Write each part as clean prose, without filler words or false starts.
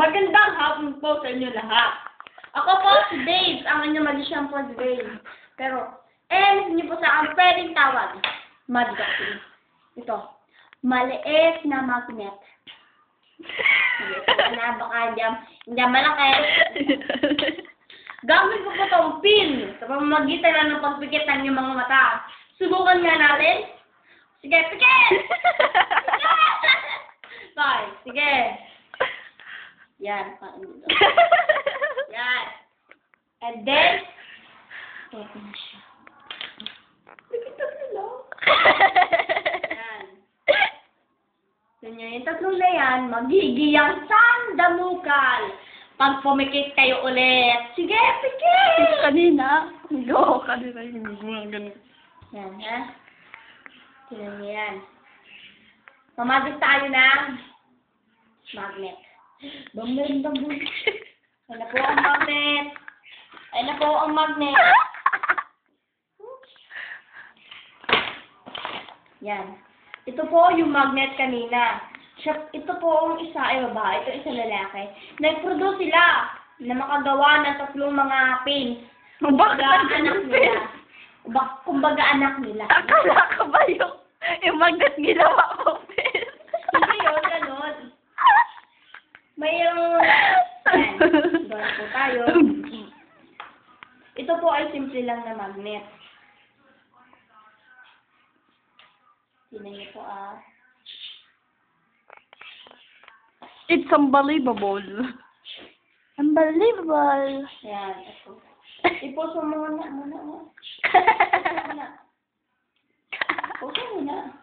Magandang hapon po sa inyo lahat. Ako po si Dave, ang inyong mag-isyang po si Dave. Pero, hindi po sa akin pwedeng tawag. Magdoctor. Ito, maliit na magnet. Na baka hindi malaki. Gamit ko po itong pin sa pamamagitan na ng pagpikit ng inyong mga mata. Subukan nga natin. Sige, pikit! Okay, sige. Yan. Yan. And then, ito na siya. Pikit na sila. Yan. Yung tatlong na yan, magigiyang sandamukal. Pag pumikit kayo ulit. Sige, pikit! Kanina. Go, kanina yung mga ganun. Yan, ha? Tignan niyo yan. Mamagit tayo ng magnet. Bambang, bambang. Ay na po ang magnet. Ay na po ang magnet. Yan. Ito po yung magnet kanina. Ito po ang isa ay babae. Ito isa lalaki. Nag-produce sila na makagawa ng tatlong mga pins. Bakit anak nila. Kumbaga anak nila. Akala ko ba yung magnet ginawa ko, Phil? Hindi yun, ganun. Mayroong... Doon po tayo. Ito po ay simple lang na magnet. Tingnan niyo po It's unbelievable. Unbelievable. Yan, ito. Iposo mo muna. Iposo muna.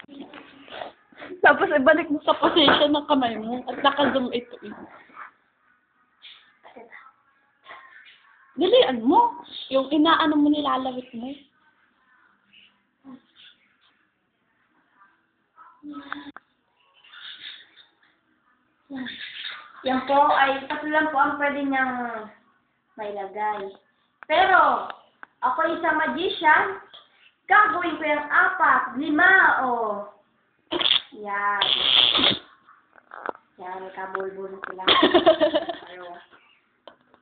Tapos ibalik mo sa position ng kamay mo at naka-zoom ito. Dalian mo. Yung inaano mo nilalawit mo. Yan po ay tatlo lang po ang pwede niyang mailagay. Pero, ako isang magician, gagawin ko yung 4, 5, yan. Yan, kabulbul na sila. Ayo.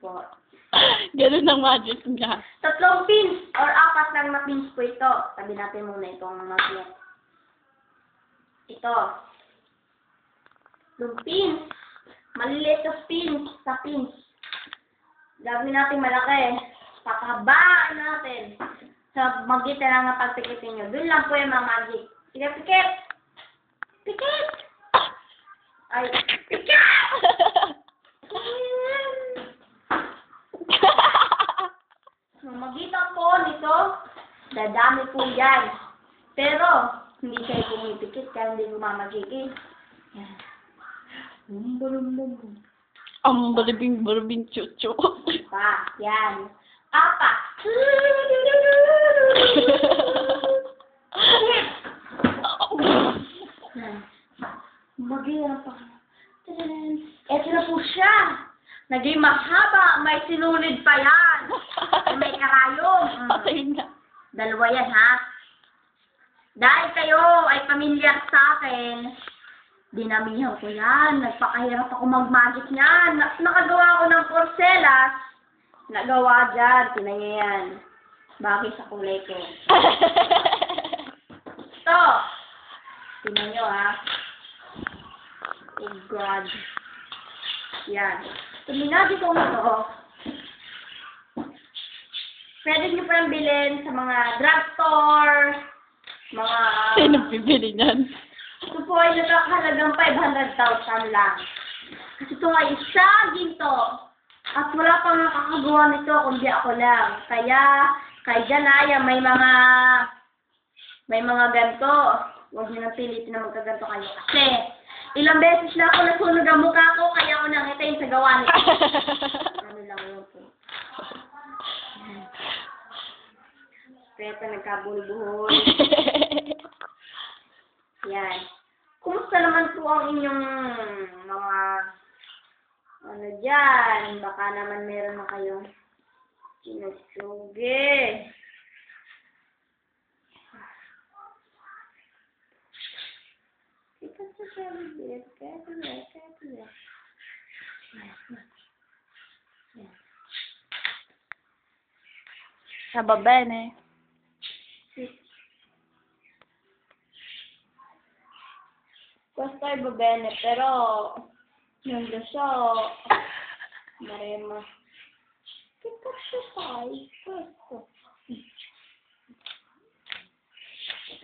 Po. Ganun ang magic niya. 3 pins or 4 lang na pins po ito. Sabi natin muna itong magnet. Ito. Yung pins. Maliliit na pins sa pins. Gagawin natin malaki. Papahabaan natin. Sa magitan ng pagpikitin nyo. Doon lang po yung mga magic. Sige, pikit! Pikit! Ay, pikit! Magitan po nito, dadami po yan. Pero, hindi kayo pumipikit kaya hindi gumamagigit. Yan. Bum-bum-bum-bum. Ang balibing chucho. Pa, yan. 4. Mag-iwan pa. Ito na po siya. Naging mahaba. May sinunid pa yan. May karayom. Okay na. 2 yan, ha? Dahil kayo ay pamilyar sa akin, dinamihan ko yan. Nagpakahirap ako mag-magic niyan. Nakagawa ko ng porcelas. Nagawa dyan. Tinan niyo yan. Bagay sa kulay ko. Ito. Tinan niyo, ha. Oh, God. Yan. Tuminagi ko ito. Pwede niyo pa bilhin sa mga drugstore, mga... Sino bibili niyan? Ito po ay nakakahalagang 500,000 lang. Kasi ito ay isa ginto. At wala pang nakakagawa nito kundi ako lang. Kaya, kay Janaya, may mga ganito. Huwag niyo nang pilitin na magkaganto kayo. Kasi, ilang beses na ako nasunog ang mukha ko, kaya ako nangitain sa gawa nito. Ano lang yun po. Kaya nagkabulbuhol. Yan. Kumusta naman po ang inyong mga dyan? Baka naman meron na kayong sinusugi. Ito sa Sa babene. Questo va bene, però non lo so. Maremma. Che cazzo fai? Questo.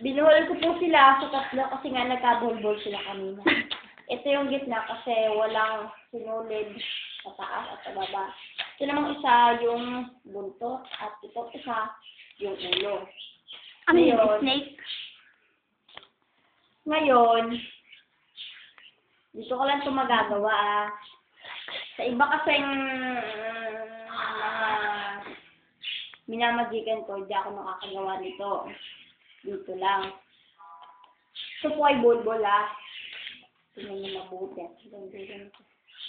Binuhol ko po sila sa tatlo kasi nga nagkabol-bol sila kanina. Ito yung gitna kasi walang sinulid sa taas at sa baba. Ito namang isa yung buntot at ito isa yung ulo. Ano yun? Ngayon, Snake? Ngayon, dito ko lang ito magagawa ah. Sa iba kasing mga minamagikan ko, hindi ako nakakagawa nito. Dito lang. Ito po ay bulbol ah. Tingnan niyo mabuti.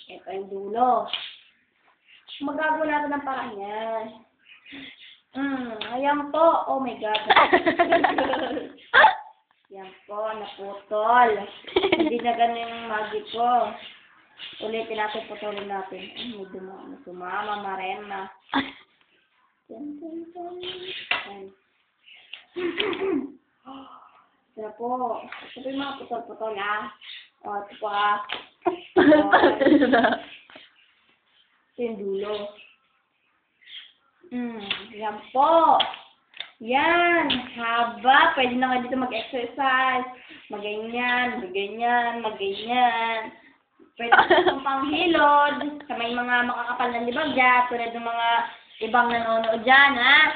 Ito yung dulo. Magagawa natin ng paraan yan. Ayan po. Oh my God. Yan po, naputol. Hindi na ganun yung magic ko. Ulitin natin, putulin natin. Ay, may dumama, marema. Yan. Ito po. Ito yung mga putol-putol, ah. O, ito po, ah. Ito yung dulo. Yan po. Yan. Haba. Pwede na kayo dito mag-exercise. Maganyan, maganyan, maganyan. Pwede itong panghilod sa may mga makakapal na libagya, tulad ng mga ibang nanonood dyan, ha?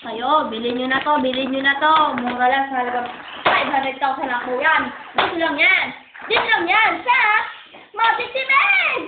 Kayo, bilhin nyo na to, bilhin nyo na to. Mura lang sa halagang 500,000 lang po yan. Dito lang yan. Dito lang yan sa Matitibig!